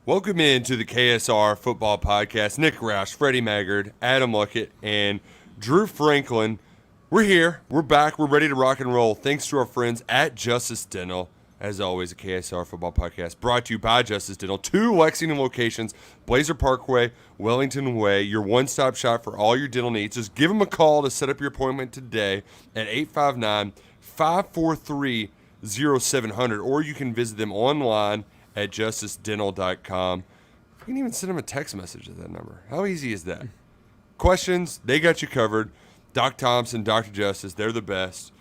Welcome into the KSR Football Podcast. Nick Roush, Freddie Maggard, Adam Luckett, and Drew Franklin. We're here. We're back. We're ready to rock and roll. Thanks to our friends at Justice Dental. As always, a KSR Football Podcast brought to you by Justice Dental. 2 Lexington locations, Blazer Parkway, Wellington Way. Your one-stop shop for all your dental needs. Just give them a call to set up your appointment today at 859-543-0700. Or you can visit them online at justicedental.com. You can even send them a text message at that number. How easy is that? Questions, they got you covered. Doc Thompson, Dr. Justice, they're the best.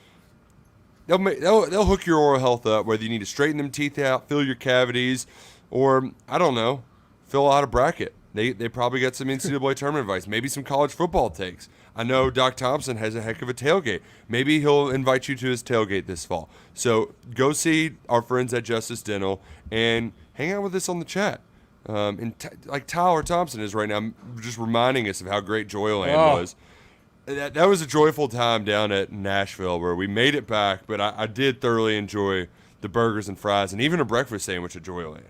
They'll hook your oral health up, whether you need to straighten them teeth out, fill your cavities, or, I don't know, fill out a bracket. They probably got some NCAA tournament advice, maybe some college football takes. I know Doc Thompson has a heck of a tailgate. Maybe he'll invite you to his tailgate this fall. So go see our friends at Justice Dental and hang out with us on the chat. Like Tyler Thompson is right now, just reminding us of how great Joyland was. That was a joyful time down at Nashville where we made it back, but I did thoroughly enjoy the burgers and fries and even a breakfast sandwich at Joyland.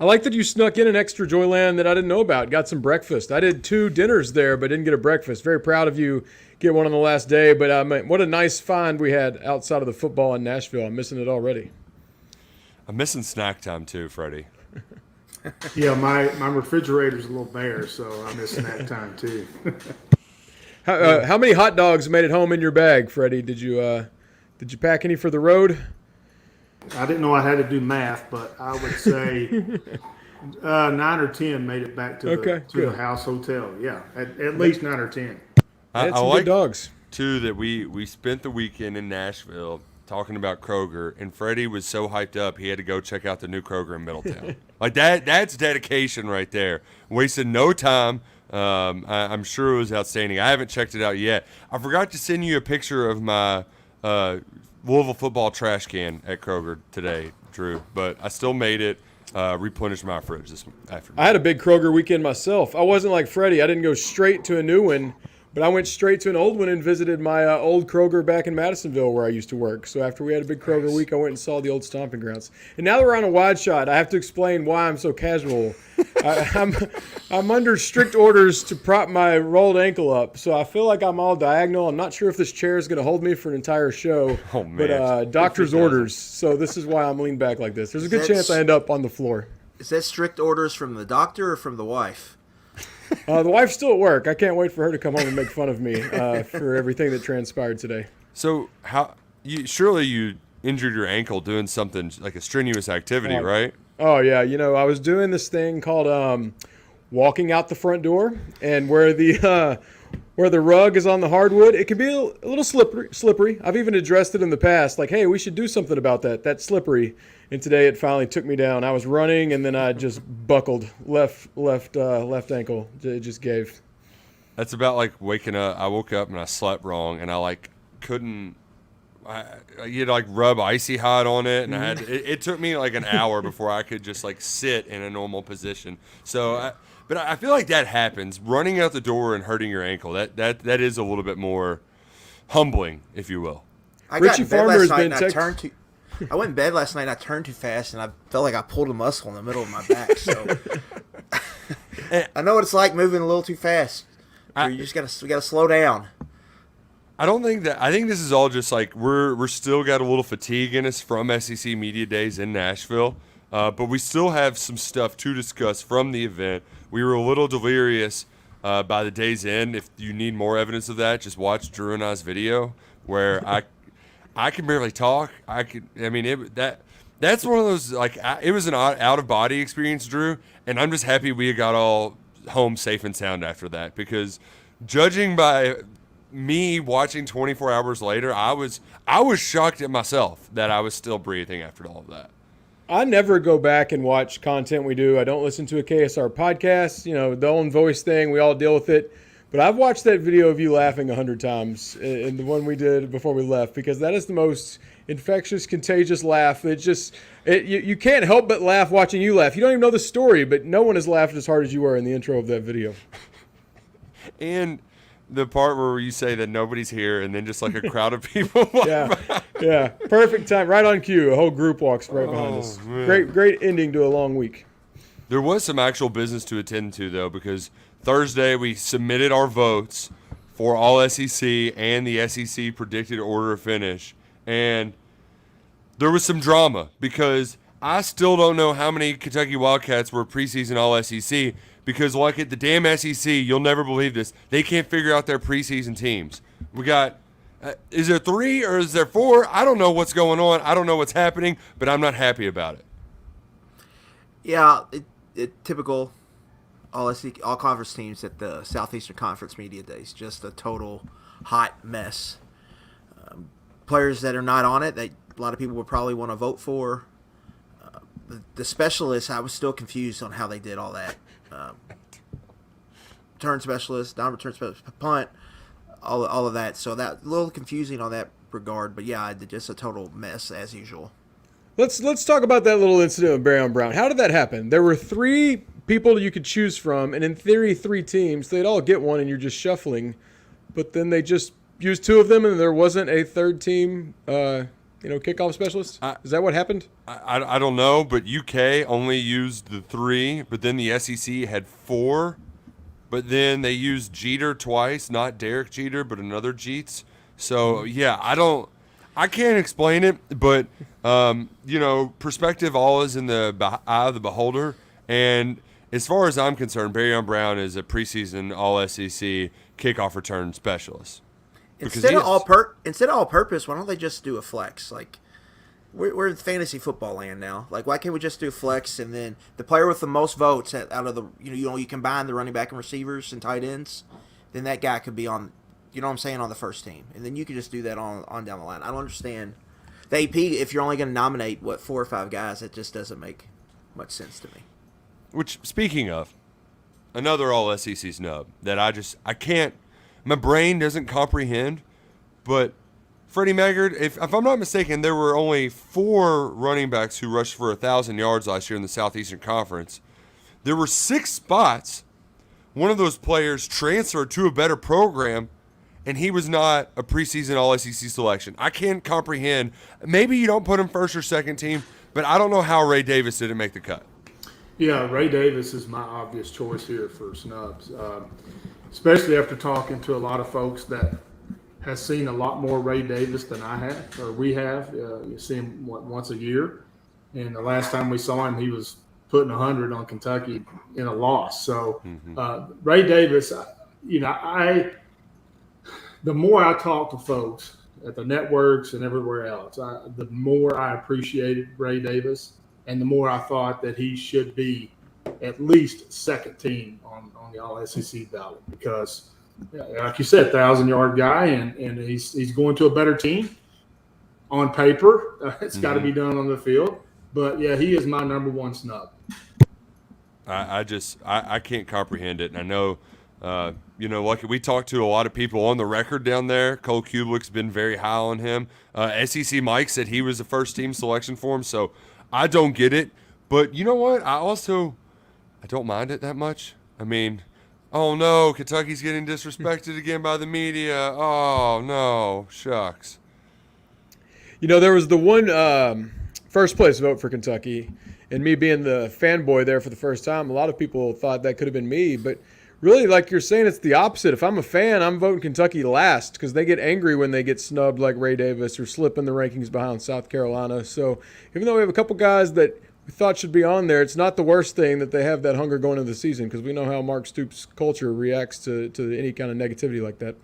I like that you snuck in an extra Joyland that I didn't know about. Got some breakfast. I did 2 dinners there, but didn't get a breakfast. Very proud of you. Get one on the last day, but what a nice find we had outside of the football in Nashville. I'm missing it already. I'm missing snack time too, Freddie. Yeah, my refrigerator's a little bare, so I miss snack time too. How many hot dogs made it home in your bag, Freddie? Did you pack any for the road? I didn't know I had to do math, but I would say 9 or 10 made it back to the house hotel. Yeah, at least 9 or 10. I had some good dogs too. That we spent the weekend in Nashville talking about Kroger, and Freddie was so hyped up he had to go check out the new Kroger in Middletown. Like that's dedication right there. Wasted no time. I'm sure it was outstanding. I haven't checked it out yet. I forgot to send you a picture of my Louisville football trash can at Kroger today, Drew, but I still made it. Replenished my fridge this afternoon. I had a big Kroger weekend myself. I wasn't like Freddie. I didn't go straight to a new one, but I went straight to an old one and visited my old Kroger back in Madisonville where I used to work. So after we had a big Kroger week, I went and saw the old stomping grounds. And now that we're on a wide shot, I have to explain why I'm so casual. I'm under strict orders to prop my rolled ankle up, so I feel like I'm all diagonal. I'm not sure if this chair is going to hold me for an entire show, but doctor's orders, so this is why I'm leaned back like this. There's a good chance I end up on the floor. Is that strict orders from the doctor or from the wife? The wife's still at work. I can't wait for her to come home and make fun of me for everything that transpired today. So surely you injured your ankle doing something like a strenuous activity, right? Oh, yeah. I was doing this thing called walking out the front door, and where the rug is on the hardwood, it can be a little slippery. I've even addressed it in the past, like, hey, we should do something about that. That's slippery. And today it finally took me down. I was running, and then I just buckled left ankle. It just gave. That's about like waking up. I woke up and I slept wrong, and I couldn't. You had to rub icy hot on it, and I had it took me like an hour before I could just sit in a normal position. So, but I feel like that happens. Running out the door and hurting your ankle, that is a little bit more humbling, if you will. I went in bed last night and I turned too fast, and I felt like I pulled a muscle in the middle of my back. So I know what it's like moving a little too fast. You just gotta slow down. I think this is all just we're still got a little fatigue in us from SEC Media Days in Nashville, but we still have some stuff to discuss from the event. We were a little delirious by the day's end. If you need more evidence of that, just watch Drew and I's video where I can barely talk. That's one of those it was an out of body experience, Drew, and I'm just happy we got all home safe and sound after that, because judging by me watching 24 hours later, I was shocked at myself that I was still breathing after all of that. I never go back and watch content we do. I don't listen to a KSR podcast. The own voice thing, we all deal with it. But I've watched that video of you laughing 100 times, in the one we did before we left, because that is the most infectious, contagious laugh. You can't help but laugh watching you laugh. You don't even know the story, but no one has laughed as hard as you were in the intro of that video. And the part where you say that nobody's here, and then just a crowd of people walk by. Yeah, perfect time, right on cue. A whole group walks right behind us. Man. Great ending to a long week. There was some actual business to attend to, though, because Thursday we submitted our votes for all SEC and the SEC predicted order of finish. And there was some drama because I still don't know how many Kentucky Wildcats were preseason all SEC because, like at the damn SEC, you'll never believe this, they can't figure out their preseason teams. We got, is there 3 or is there 4? I don't know what's going on. I don't know what's happening, but I'm not happy about it. Yeah, typical all conference teams at the Southeastern Conference Media Days. Just a total hot mess. Players that are not on it that a lot of people would probably want to vote for. The specialists, I was still confused on how they did all that. Return specialist, non-return specialist, punt, all of that. So that a little confusing on that regard. But yeah, just a total mess as usual. Let's talk about that little incident with Barry Brown. How did that happen? There were 3 people you could choose from, and in theory, 3 teams. They'd all get one, and you're just shuffling. But then they just used 2 of them, and there wasn't a 3rd team, kickoff specialist. Is that what happened? I don't know, but UK only used the 3, but then the SEC had 4. But then they used Jeter twice, not Derek Jeter, but another Jeets. So yeah, I can't explain it, but perspective all is in the eye of the beholder. And as far as I'm concerned, Barry Brown is a preseason All-SEC kickoff return specialist. Instead of all-purpose, why don't they just do a flex? Like, we're in fantasy football land now. Like, why can't we just do flex and then the player with the most votes out of the you combine the running back and receivers and tight ends, then that guy could be on. You know what I'm saying, on the first team. And then you could just do that on down the line. I don't understand. The AP, if you're only going to nominate, 4 or 5 guys, it just doesn't make much sense to me. Which, speaking of, another all-SEC snub that I can't, my brain doesn't comprehend, but Freddie Maggard, if I'm not mistaken, there were only 4 running backs who rushed for 1,000 yards last year in the Southeastern Conference. There were 6 spots. One of those players transferred to a better program, and he was not a preseason All-SEC selection. I can't comprehend. Maybe you don't put him first or second team, but I don't know how Ray Davis didn't make the cut. Yeah, Ray Davis is my obvious choice here for snubs, especially after talking to a lot of folks that has seen a lot more Ray Davis than I have, or we have. You see him once a year, and the last time we saw him, he was putting 100 on Kentucky in a loss. So Ray Davis, the more I talk to folks at the networks and everywhere else, the more I appreciated Ray Davis, and the more I thought that he should be at least second team on the All-SEC ballot because, like you said, 1,000-yard guy, and he's going to a better team on paper. It's got to be done on the field. But, yeah, he is my number 1 snub. I can't comprehend it, and I know like we talked to a lot of people on the record down there. Cole Kubelik's been very high on him. SEC Mike said he was the first team selection for him, so I don't get it. But you know what? I don't mind it that much. I mean, oh no, Kentucky's getting disrespected again by the media. Oh no, shucks. There was the one first place vote for Kentucky, and me being the fanboy there for the first time, a lot of people thought that could have been me, but really, like you're saying, it's the opposite. If I'm a fan, I'm voting Kentucky last because they get angry when they get snubbed like Ray Davis or slip in the rankings behind South Carolina. So even though we have a couple guys that we thought should be on there, it's not the worst thing that they have that hunger going into the season because we know how Mark Stoops' culture reacts to any kind of negativity like that.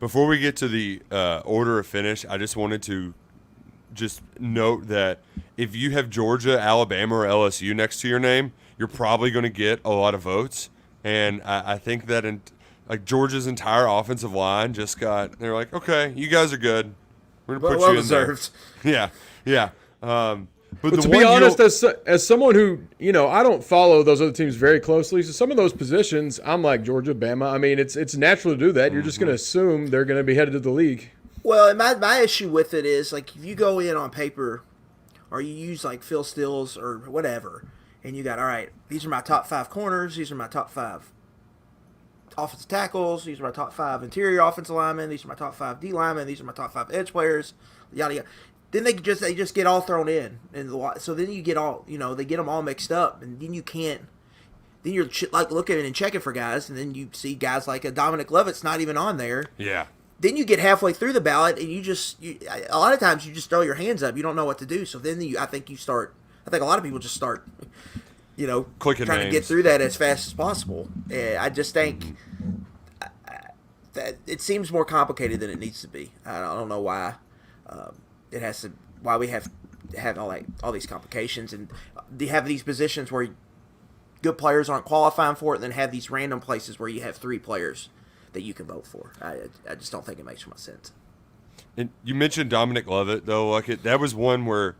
Before we get to the order of finish, I just wanted to just note that if you have Georgia, Alabama, or LSU next to your name, you're probably going to get a lot of votes. And I think that Georgia's entire offensive line they're like, okay, you guys are good. We're going to put you in deserved. there. Yeah. But to be honest, as someone who, I don't follow those other teams very closely. So some of those positions, I'm like Georgia, Bama. I mean, it's natural to do that. You're just going to assume they're going to be headed to the league. Well, and my issue with it is, like, if you go in on paper or you use, like, Phil Stills or whatever, and you got, all right, these are my top 5 corners, these are my top 5 offensive tackles, these are my top 5 interior offensive linemen, these are my top 5 D linemen, these are my top 5 edge players, yada, yada. then they just get all thrown in, and so then you get all they get them all mixed up, and then you can't. Then you're like looking and checking for guys, and then you see guys like a Dominic Lovett's not even on there. Yeah. Then you get halfway through the ballot, and a lot of times you just throw your hands up. You don't know what to do. So then I think a lot of people just start, clicking trying names. to get through that as fast as possible. I just think that it seems more complicated than it needs to be. I don't know why why we have all these complications, and they have these positions where good players aren't qualifying for it, and then have these random places where you have 3 players that you can vote for. I just don't think it makes much sense. And you mentioned Dominic Lovett, though. That was one where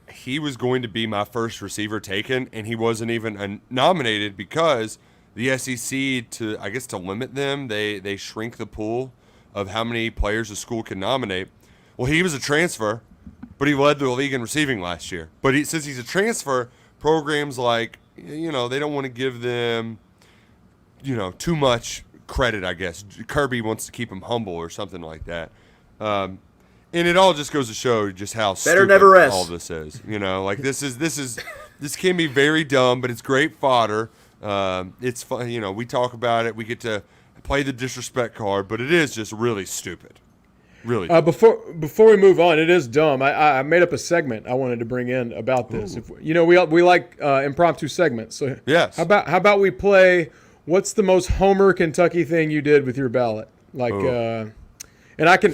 he was going to be my first receiver taken, and he wasn't even nominated because the SEC, to limit them, they shrink the pool of how many players a school can nominate. Well, he was a transfer, but he led the league in receiving last year. But since he's a transfer, programs like, they don't want to give them, too much credit, I guess. Kirby wants to keep him humble or something like that. And it all just goes to show just how stupid all this is. This can be very dumb, but it's great fodder. It's fun. We talk about it. We get to play the disrespect card, but it is just really stupid. Really. Before we move on, it is dumb. I made up a segment I wanted to bring in about this. We like impromptu segments. So yes. How about we play? What's the most Homer Kentucky thing you did with your ballot? And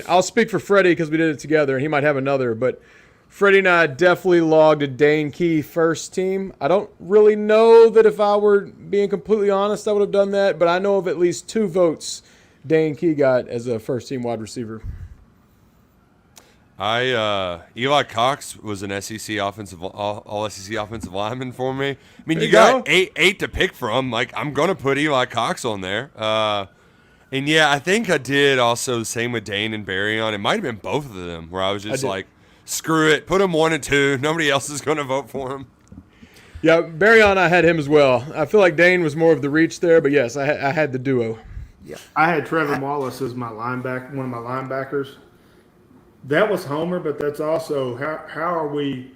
I'll speak for Freddie because we did it together, and he might have another. But Freddie and I definitely logged a Dane Key first team. I don't really know that if I were being completely honest, I would have done that. But I know of at least 2 votes Dane Key got as a first team wide receiver. Eli Cox was an SEC all SEC offensive lineman for me. I mean, you go. got eight to pick from. I'm gonna put Eli Cox on there. And yeah, I think I did also the same with Dane and Barry on. It might have been both of them where I was just screw it, put him 1 and 2. Nobody else is gonna vote for him. Yeah, Barry on, I had him as well. I feel like Dane was more of the reach there, but yes, I had the duo. Yeah, I had Trevor Wallace as my one of my linebackers. That was Homer, but that's also how are we?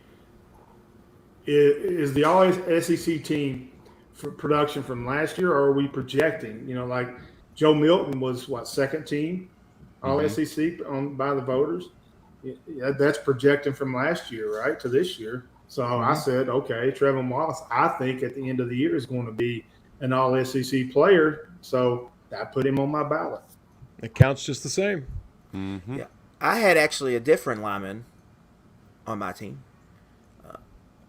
Is the all SEC team for production from last year, or are we projecting? Like Joe Milton was second team all SEC by the voters. Yeah, that's projecting from last year, right, to this year. So I said, okay, Trevor Wallace, I think at the end of the year is going to be an all SEC player. So I put him on my ballot. It counts just the same. Mm-hmm. Yeah. I had actually a different lineman on my team.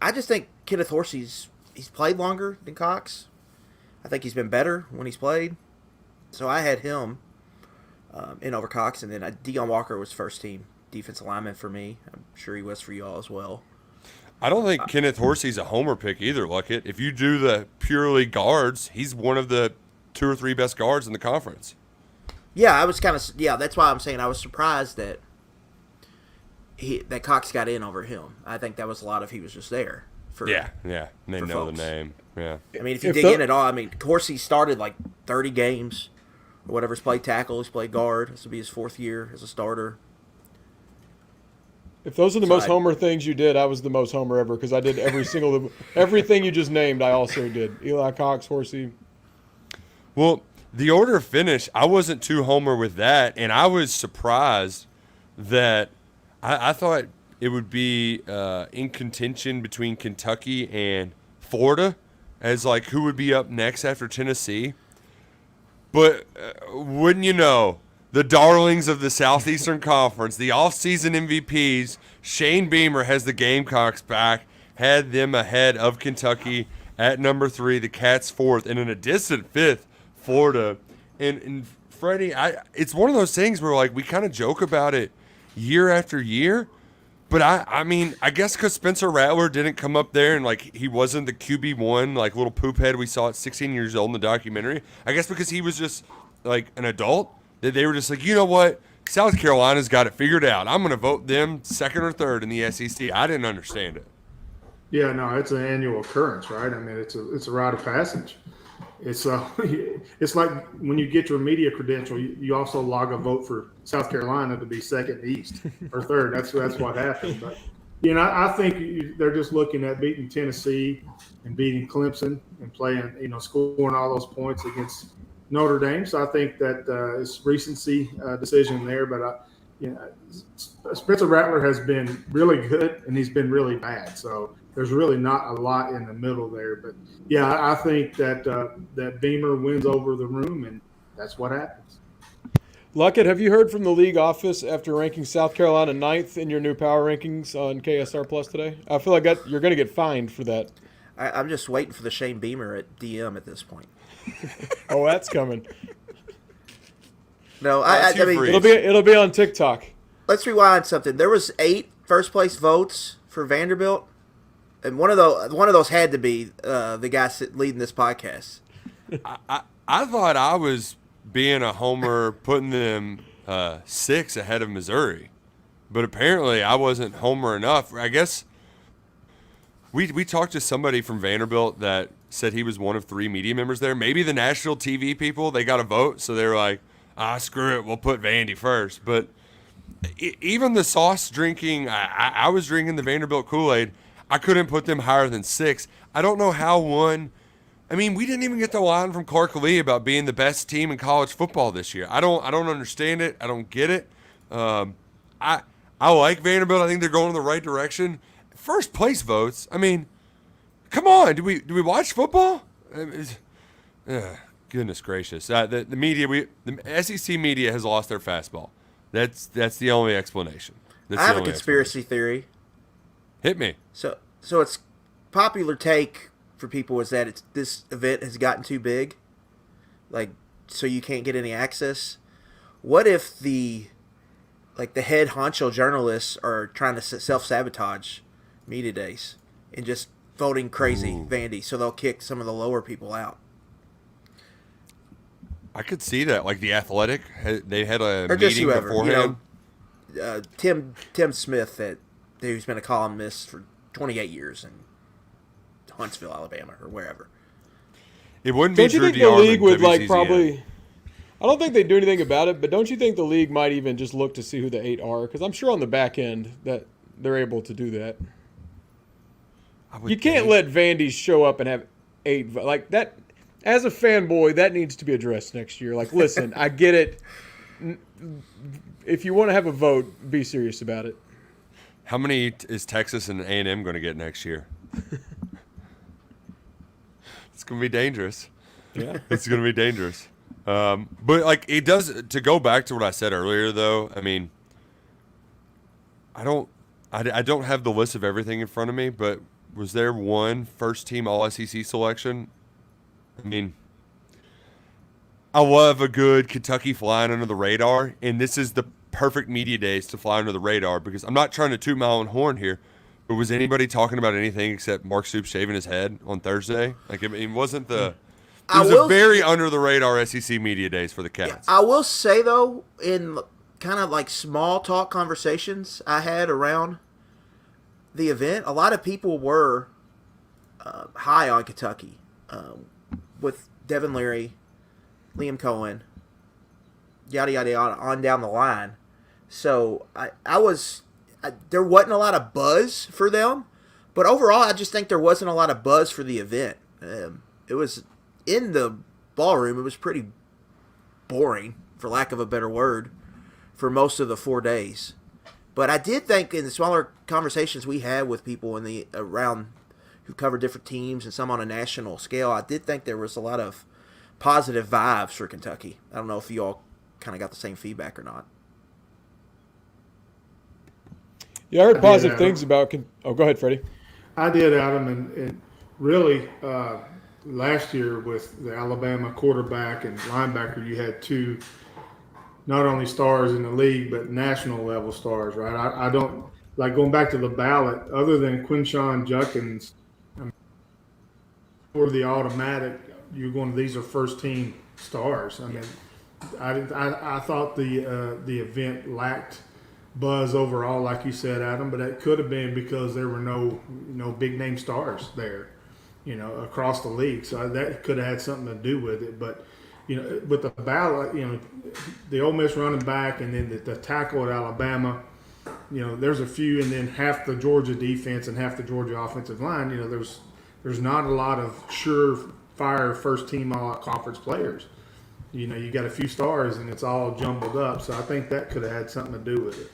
I just think Kenneth Horsey's played longer than Cox. I think he's been better when he's played. So I had him in over Cox, and then Deion Walker was first team defensive lineman for me. I'm sure he was for you all as well. I don't think Kenneth Horsey's a homer pick either, Luckett. If you do the purely guards, he's one of the 2 or 3 best guards in the conference. Yeah, I was that's why I'm saying I was surprised that Cox got in over him. I think that was a lot of he was just there. Yeah. They know folks. the name. Yeah. I mean, if you dig in at all, Horsey started like 30 games or whatever. He's played tackle, he's played guard. This will be his 4th year as a starter. If those are the most Homer things you did, I was the most Homer ever because I did everything you just named. I also did Eli Cox, Horsey. Well, the order of finish, I wasn't too Homer with that, and I was surprised that I thought it would be in contention between Kentucky and Florida as who would be up next after Tennessee. But wouldn't you know, the darlings of the Southeastern Conference, the off-season MVPs, Shane Beamer has the Gamecocks back, had them ahead of Kentucky at number 3, the Cats 4th, and in a distant 5th, Florida. And Freddie, it's one of those things where we kind of joke about it year after year, but I mean, I guess because Spencer Rattler didn't come up there and he wasn't the QB1 little poop head we saw at 16 years old in the documentary. I guess because he was just an adult, that they were just you know what, South Carolina's got it figured out. I'm going to vote them 2nd or 3rd in the SEC. I didn't understand it. Yeah, no, it's an annual occurrence, right? I mean, it's a rite of passage. It's it's like when you get your media credential, you also log a vote for South Carolina to be second East or third. That's what happened. But I think they're just looking at beating Tennessee and beating Clemson and playing, scoring all those points against Notre Dame. So I think that it's recency decision there. But Spencer Rattler has been really good and he's been really bad. So there's really not a lot in the middle there. But yeah, I think that that Beamer wins over the room, and that's what happens. Luckett, have you heard from the league office after ranking South Carolina 9th in your new power rankings on KSR Plus today? I feel like you're going to get fined for that. I'm just waiting for the Shane Beamer at DM at this point. Oh, that's coming. No, I mean it'll be on TikTok. Let's rewind something. There was 8 first place votes for Vanderbilt, and one of those had to be the guy leading this podcast. I thought I was being a homer, putting them 6 ahead of Missouri, but apparently I wasn't homer enough. I guess we talked to somebody from Vanderbilt that said he was one of 3 media members there. Maybe the national TV people, they got a vote, so they were like, screw it, we'll put Vandy first. But even the sauce drinking, I was drinking the Vanderbilt Kool-Aid. I couldn't put them higher than 6. I don't know how one. I mean, we didn't even get the line from Clark Lee about being the best team in college football this year. I don't understand it. I don't get it. I like Vanderbilt. I think they're going in the right direction. First place votes. I mean, come on. Do we watch football? Goodness gracious. The media, the SEC media has lost their fastball. That's the only explanation. I have a conspiracy theory. Hit me. So it's popular take for people is that this event has gotten too big, so you can't get any access. What if the head honcho journalists are trying to self-sabotage media days and just voting crazy Vandy, so they'll kick some of the lower people out? I could see that. Like The Athletic, they had a or meeting beforehand. Tim Smith, who's been a columnist for 28 years in Huntsville, Alabama, or wherever. It wouldn't be Don't you Drew think the DeArmond, league would WCZN. probably? I don't think they do anything about it, but don't you think the league might even just look to see who the 8 are? Because I'm sure on the back end that they're able to do that. You can't let Vandy show up and have 8 like that. As a fanboy, that needs to be addressed next year. Like, listen, I get it. If you want to have a vote, be serious about it. How many is Texas and A&M going to get next year? It's going to be dangerous. Yeah, it's going to be dangerous. But it does. To go back to what I said earlier, though. I mean, I don't have the list of everything in front of me, but was there one first-team All-SEC selection? I mean, I love a good Kentucky flying under the radar, and this is the perfect media days to fly under the radar because I'm not trying to toot my own horn here, but was anybody talking about anything except Mark Stoops shaving his head on Thursday? Wasn't the... It was a very under the radar SEC media days for the Cats. I will say, though, in kind of small talk conversations I had around the event, a lot of people were high on Kentucky. With Devin Leary, Liam Cohen, yada, yada, yada, on down the line. So there wasn't a lot of buzz for them, but overall I just think there wasn't a lot of buzz for the event. It was in the ballroom. It was pretty boring, for lack of a better word, for most of the 4 days. But I did think in the smaller conversations we had with people around who covered different teams and some on a national scale, I did think there was a lot of positive vibes for Kentucky. I don't know if you all kind of got the same feedback or not. Yeah, I heard positive things about. Oh, go ahead, Freddie. I did, Adam, and really last year with the Alabama quarterback and linebacker, you had 2 not only stars in the league but national level stars, right? I don't like going back to the ballot. Other than Quinshon Judkins, for the automatic, these are first team stars. I mean, I thought the event lacked buzz overall, like you said, Adam, but it could have been because there were no big name stars there. across the league. So that could have had something to do with it. But, with the ballot, the Ole Miss running back and then the tackle at Alabama, there's a few, and then half the Georgia defense and half the Georgia offensive line, there's not a lot of surefire first-team all-conference players. You got a few stars, and it's all jumbled up. So I think that could have had something to do with it.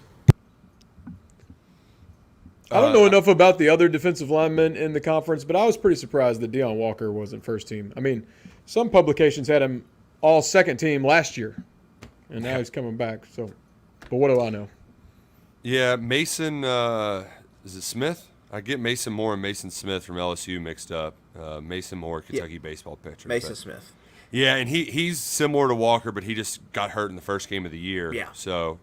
I don't know enough about the other defensive linemen in the conference, but I was pretty surprised that Deion Walker wasn't first team. I mean, some publications had him all second team last year, and now he's coming back. So, but what do I know? Yeah, Mason, is it Smith? I get Mason Moore and Mason Smith from LSU mixed up. Mason Moore, Kentucky baseball pitcher. Mason Smith. Yeah, and he's similar to Walker, but he just got hurt in the first game of the year. Yeah. So,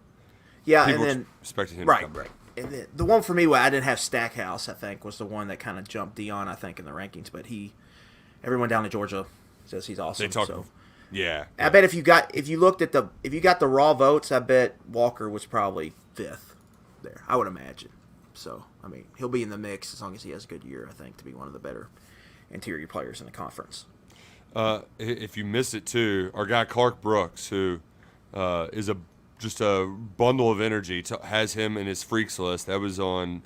yeah, people and then expected him to come back. And the one for me where I didn't have Stackhouse, I think, was the one that kind of jumped Deion, I think, in the rankings. But everyone down in Georgia says he's awesome. Yeah. I bet if you got the raw votes, I bet Walker was probably fifth there. I would imagine. So I mean, he'll be in the mix as long as he has a good year. I think to be one of the better interior players in the conference. If you missed it too, our guy Clark Brooks, who is just a bundle of energy, has him in his freaks list. That was on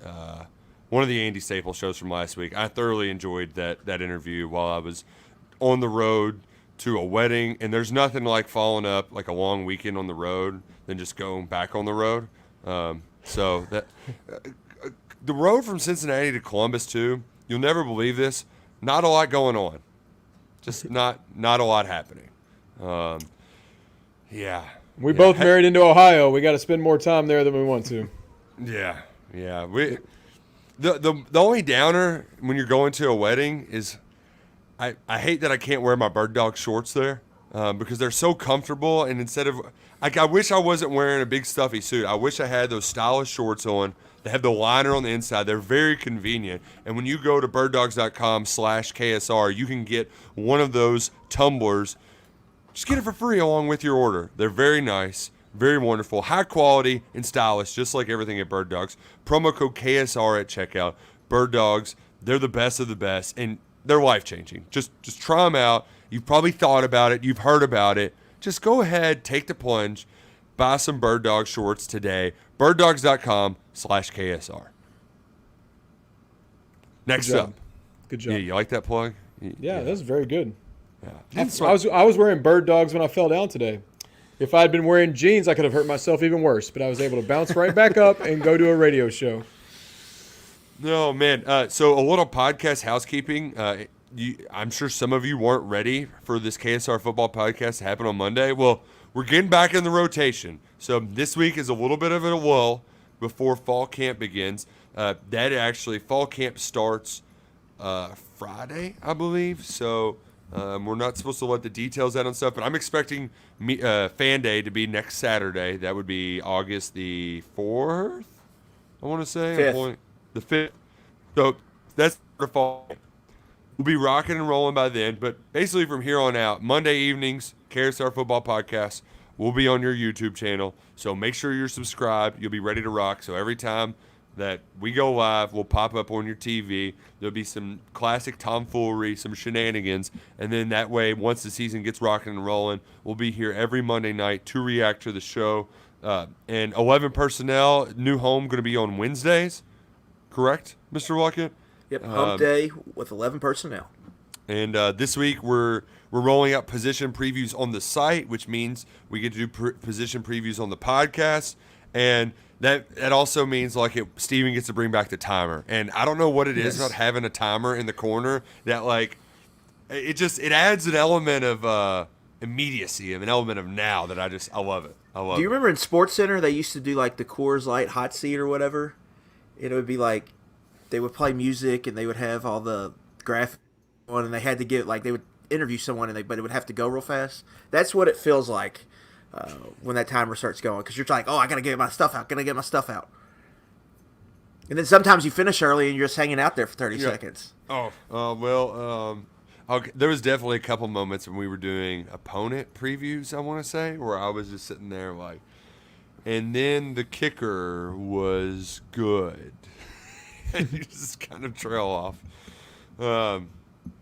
one of the Andy Staples shows from last week. I thoroughly enjoyed that interview while I was on the road to a wedding, and there's nothing like following up like a long weekend on the road than just going back on the road. So that the road from Cincinnati to Columbus too, you'll never believe this. Not a lot going on. Just not a lot happening. Yeah. We both married into Ohio. We got to spend more time there than we want to. Yeah. The only downer when you're going to a wedding is I hate that I can't wear my bird dog shorts there because they're so comfortable. And instead of I wish I wasn't wearing a big stuffy suit. I wish I had those stylish shorts on. They have the liner on the inside. They're very convenient. And when you go to birddogs.com/KSR, you can get one of those tumblers. Just get it for free along with your order. They're very nice, very wonderful, high quality and stylish, just like everything at Bird Dogs. Promo code KSR at checkout. Bird Dogs, they're the best of the best, and they're life-changing. Just try them out. You've probably thought about it. You've heard about it. Just go ahead, take the plunge, buy some Bird Dog shorts today. birddogs.com/KSR. Next up. Good job. Yeah, you like that plug? Yeah, that's very good. Yeah. I was wearing bird dogs when I fell down today. If I had been wearing jeans, I could have hurt myself even worse. But I was able to bounce right back up and go to a radio show. No, man. So a little podcast housekeeping. I'm sure some of you weren't ready for this KSR Football Podcast to happen on Monday. Well, we're getting back in the rotation. So this week is a little bit of a lull before fall camp begins. Fall camp starts Friday, I believe. So we're not supposed to let the details out on stuff, but I'm expecting Fan Day to be next Saturday. That would be August the 4th, I want to say. 5th. The 5th. So that's the fall. We'll be rocking and rolling by then. But basically from here on out, Monday evenings, KSR Football Podcast will be on your YouTube channel. So make sure you're subscribed. You'll be ready to rock. So every time that we go live, we'll pop up on your TV. There'll be some classic tomfoolery, some shenanigans. And then that way, once the season gets rocking and rolling, we'll be here every Monday night to react to the show. And 11 personnel, new home, going to be on Wednesdays. Correct, Mr. Luckett? Yep, hump day with 11 personnel. And this week we're rolling out position previews on the site, which means we get to do position previews on the podcast. And that also means Steven gets to bring back the timer. And I don't know what it is about having a timer in the corner that it adds an element of immediacy, an element of now that I love it. I love it. Do you remember in Sports Center they used to do the Coors Light hot seat or whatever? It would be they would play music and they would have all the graphics on, and they had to get they would interview someone but it would have to go real fast. That's what it feels like when that timer starts going, because you're I gotta get my stuff out, and then sometimes you finish early and you're just hanging out there for 30 seconds. There was definitely a couple moments when we were doing opponent previews, I want to say, where I was just sitting there and then the kicker was good. And you just kind of trail off.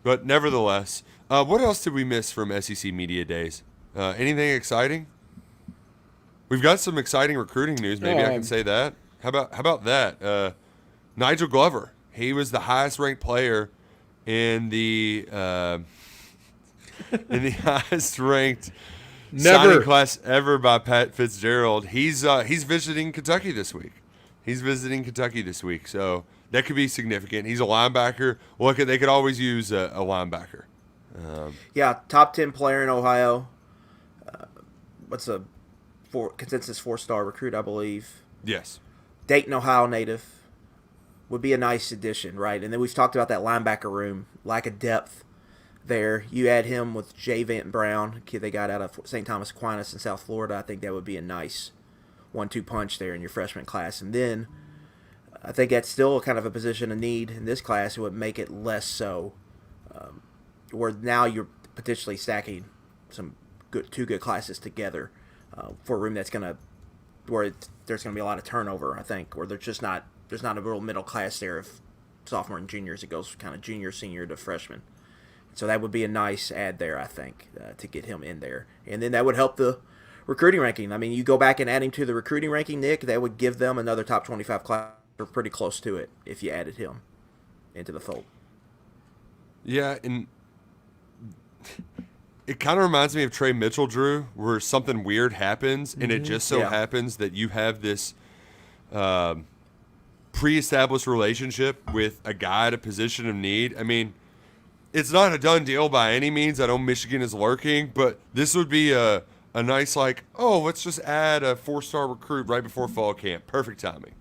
But nevertheless, what else did we miss from SEC Media Days? Anything exciting? We've got some exciting recruiting news. Maybe I can say that. How about that? Nigel Glover. He was the highest ranked player in the highest ranked signing class ever by Pat Fitzgerald. He's visiting Kentucky this week. So that could be significant. He's a linebacker. Look, they could always use a linebacker. Top 10 player in Ohio. What's a consensus 4-star recruit, I believe. Yes. Dayton, Ohio native. Would be a nice addition, right? And then we've talked about that linebacker room, lack of depth there. You add him with Jay Vant Brown, kid they got out of St. Thomas Aquinas in South Florida. I think that would be a nice 1-2 punch there in your freshman class. And then I think that's still kind of a position of need in this class. It would make it less so, where now you're potentially stacking two good classes together for a room that's where there's going to be a lot of turnover, I think, or there's not a real middle class there of sophomore and juniors. It goes kind of junior, senior to freshman. So that would be a nice add there, I think, to get him in there. And then that would help the recruiting ranking. I mean, you go back and add him to the recruiting ranking, Nick, that would give them another top 25 class, or pretty close to it, if you added him into the fold. Yeah, and it kind of reminds me of Trey Mitchell, Drew, where something weird happens, and it just so happens that you have this pre-established relationship with a guy at a position of need. I mean, it's not a done deal by any means. I know Michigan is lurking, but this would be a nice, let's just add a 4-star recruit right before fall camp. Perfect timing.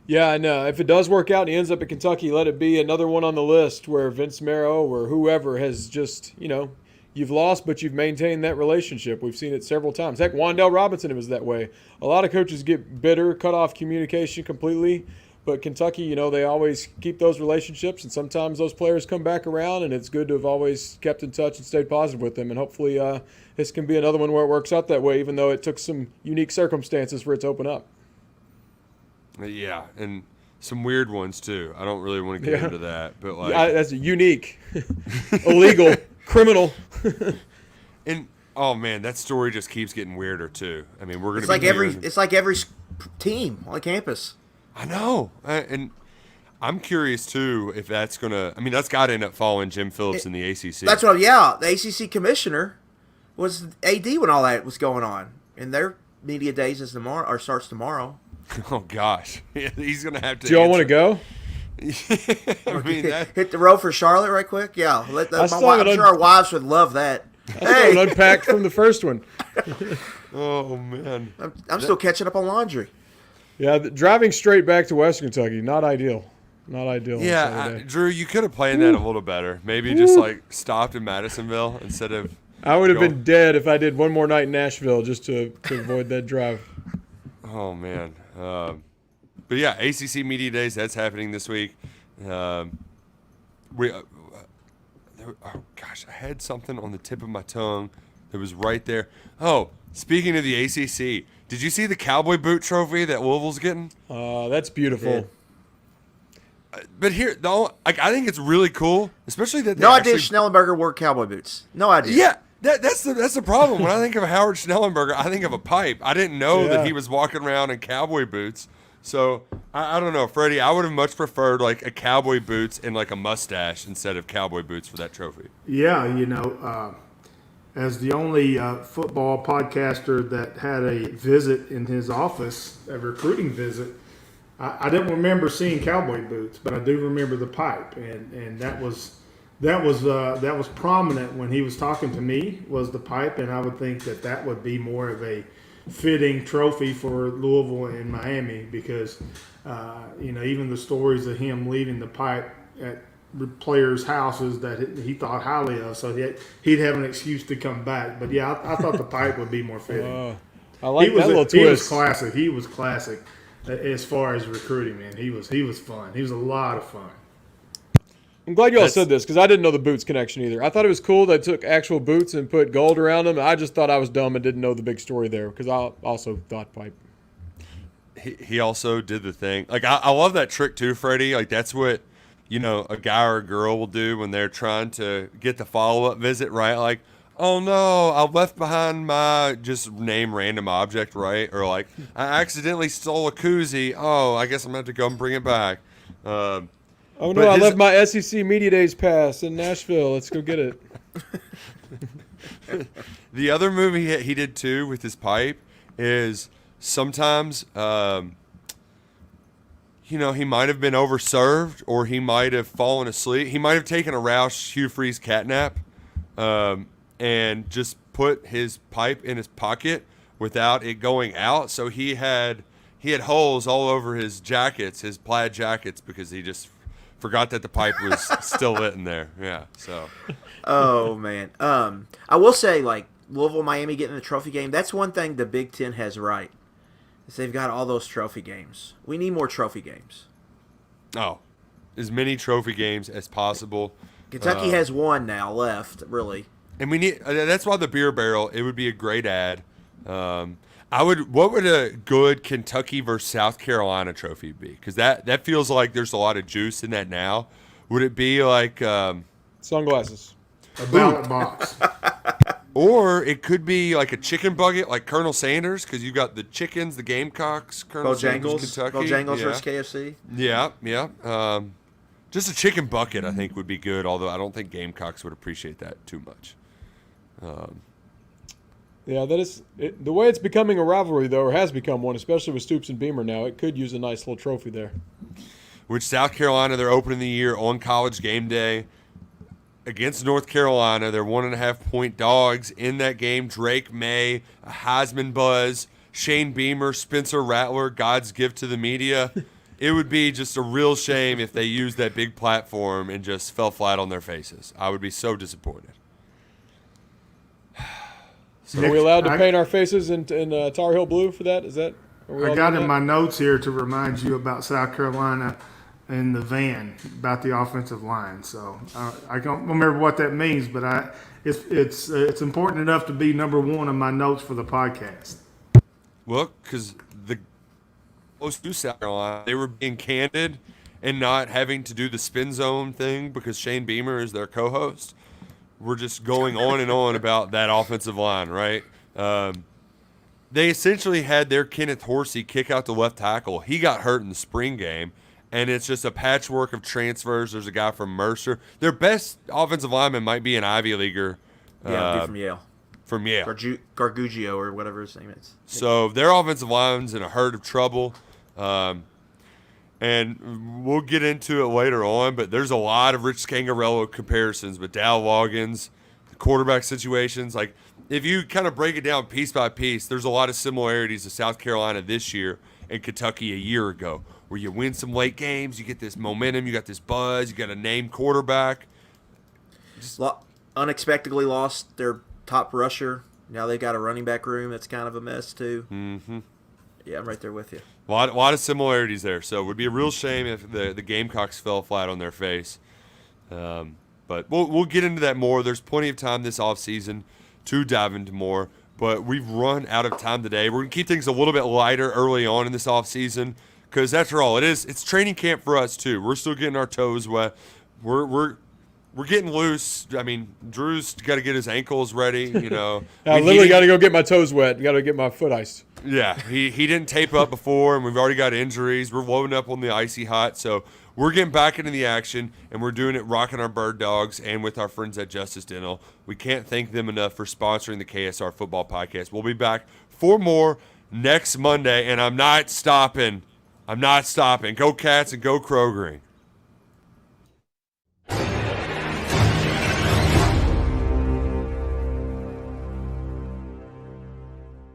Yeah, and if it does work out and he ends up at Kentucky, let it be another one on the list where Vince Marrow or whoever has just, you've lost, but you've maintained that relationship. We've seen it several times. Heck, Wandale Robinson was that way. A lot of coaches get bitter, cut off communication completely, but Kentucky, they always keep those relationships, and sometimes those players come back around, and it's good to have always kept in touch and stayed positive with them. And hopefully this can be another one where it works out that way, even though it took some unique circumstances for it to open up. Yeah, and some weird ones, too. I don't really want to get into that. But that's unique, illegal, criminal. And, oh, man, that story just keeps getting weirder, too. I mean, we're going to It's like every team on campus. I know. And I'm curious, too, if that's going to – I mean, that's got to end up following Jim Phillips in the ACC. That's the ACC commissioner was AD when all that was going on. And their media days starts tomorrow. Oh, gosh. Yeah, he's going to have to – Do y'all want to go? I mean, hit the road for Charlotte right quick? Yeah. I'm sure our wives would love that. I unpacked from the first one. Oh, man. I'm still catching up on laundry. Yeah, driving straight back to Western Kentucky, not ideal. Not ideal. Yeah, Drew, you could have planned that a little better. Maybe just stopped in Madisonville instead of. I would have been dead if I did one more night in Nashville just to avoid that drive. Oh man, but yeah, ACC Media Days, that's happening this week. Oh gosh, I had something on the tip of my tongue that was right there. Oh, speaking of the ACC. Did you see the Cowboy Boot trophy that Louisville's getting? That's beautiful. Yeah. But here, I think it's really cool, especially that. No idea Schnellenberger wore cowboy boots. No idea. Yeah, that's the problem. When I think of Howard Schnellenberger, I think of a pipe. I didn't know that he was walking around in cowboy boots. So I don't know, Freddie. I would have much preferred a cowboy boots and a mustache instead of cowboy boots for that trophy. Yeah, as the only football podcaster that had a visit in his office, a recruiting visit, I didn't remember seeing cowboy boots, but I do remember the pipe, and that was prominent when he was talking to me, was the pipe, and I would think that would be more of a fitting trophy for Louisville and Miami because even the stories of him leaving the pipe at players' houses that he thought highly of, so he'd have an excuse to come back. But yeah, I thought the pipe would be more fitting. I like that little twist. He was classic. He was classic as far as recruiting, man. He was fun. He was a lot of fun. I'm glad you all said this because I didn't know the boots connection either. I thought it was cool they took actual boots and put gold around them. I just thought I was dumb and didn't know the big story there because I also thought pipe. He also did the thing. I love that trick too, Freddie. That's what a guy or a girl will do when they're trying to get the follow-up visit, right? Like, oh no, I left behind my just name random object, right? Or like, I accidentally stole a koozie. Oh, I guess I'm going to have to go and bring it back. Oh no, I left my SEC Media Days pass in Nashville. Let's go get it. The other movie he did too with his pipe is sometimes, he might have been overserved or he might have fallen asleep. He might have taken a Roush Hugh Freeze catnap and just put his pipe in his pocket without it going out. So he had holes all over his jackets, his plaid jackets, because he just forgot that the pipe was still lit in there. Yeah, so. Oh, man. I will say, like, Louisville, Miami getting the trophy game, that's one thing the Big Ten has right. Is they've got all those trophy games. We need more trophy games. Oh, as many trophy games as possible. Kentucky has one now left, really. And we need. That's why the beer barrel. It would be a great ad. What would a good Kentucky versus South Carolina trophy be? Because that feels like there's a lot of juice in that now. Would it be like sunglasses, a ballot box? Or it could be like a chicken bucket, like Colonel Sanders, because you've got the chickens, the Gamecocks, Colonel Sanders, Kentucky. Bojangles versus KFC. Yeah. Just a chicken bucket, I think, would be good, although I don't think Gamecocks would appreciate that too much. Yeah, that is the way it's becoming a rivalry, though, or has become one, especially with Stoops and Beamer now. It could use a nice little trophy there. Which South Carolina, they're opening the year on College game day against North Carolina. They're 1.5-point dogs in that game. Drake May, a Heisman buzz, Shane Beamer, Spencer Rattler, God's gift to the media. It would be just a real shame if they used that big platform and just fell flat on their faces. I would be so disappointed. Are we allowed to paint our faces in Tar Heel blue for that? Is that? I got in my notes here to remind you about South Carolina and the van, about the offensive line. So I don't remember what that means, but it's important enough to be number one on my notes for the podcast. Well, because the close to South Carolina, they were being candid and not having to do the spin zone thing because Shane Beamer is their co-host. We're just going on and on about that offensive line, right? They essentially had their Kenneth Horsey kick out the left tackle. He got hurt in the spring game, and it's just a patchwork of transfers. There's a guy from Mercer. Their best offensive lineman might be an Ivy Leaguer. Yeah, dude from Yale. From Yale. Gargugio or whatever his name is. So their offensive line's in a herd of trouble. And we'll get into it later on, but there's a lot of Rich Scangarello comparisons with Dow Loggins, the quarterback situations. Like, if you kind of break it down piece by piece, there's a lot of similarities to South Carolina this year and Kentucky a year ago, where you win some late games, you get this momentum, you got this buzz, you got a named quarterback. Unexpectedly lost their top rusher. Now they've got a running back room that's kind of a mess, too. Mm-hmm. Yeah, I'm right there with you. A lot of similarities there. So it would be a real shame if the Gamecocks fell flat on their face. But we'll get into that more. There's plenty of time this offseason to dive into more. But we've run out of time today. We're going to keep things a little bit lighter early on in this offseason because, after all, it's training camp for us, too. We're still getting our toes wet. We're getting loose. I mean, Drew's got to get his ankles ready, I literally got to go get my toes wet. Got to get my foot iced. Yeah, he didn't tape up before, and we've already got injuries. We're loading up on the icy hot, so we're getting back into the action, and we're doing it rocking our bird dogs and with our friends at Justice Dental. We can't thank them enough for sponsoring the KSR Football Podcast. We'll be back for more next Monday, and I'm not stopping. Go Cats and go Crow Green.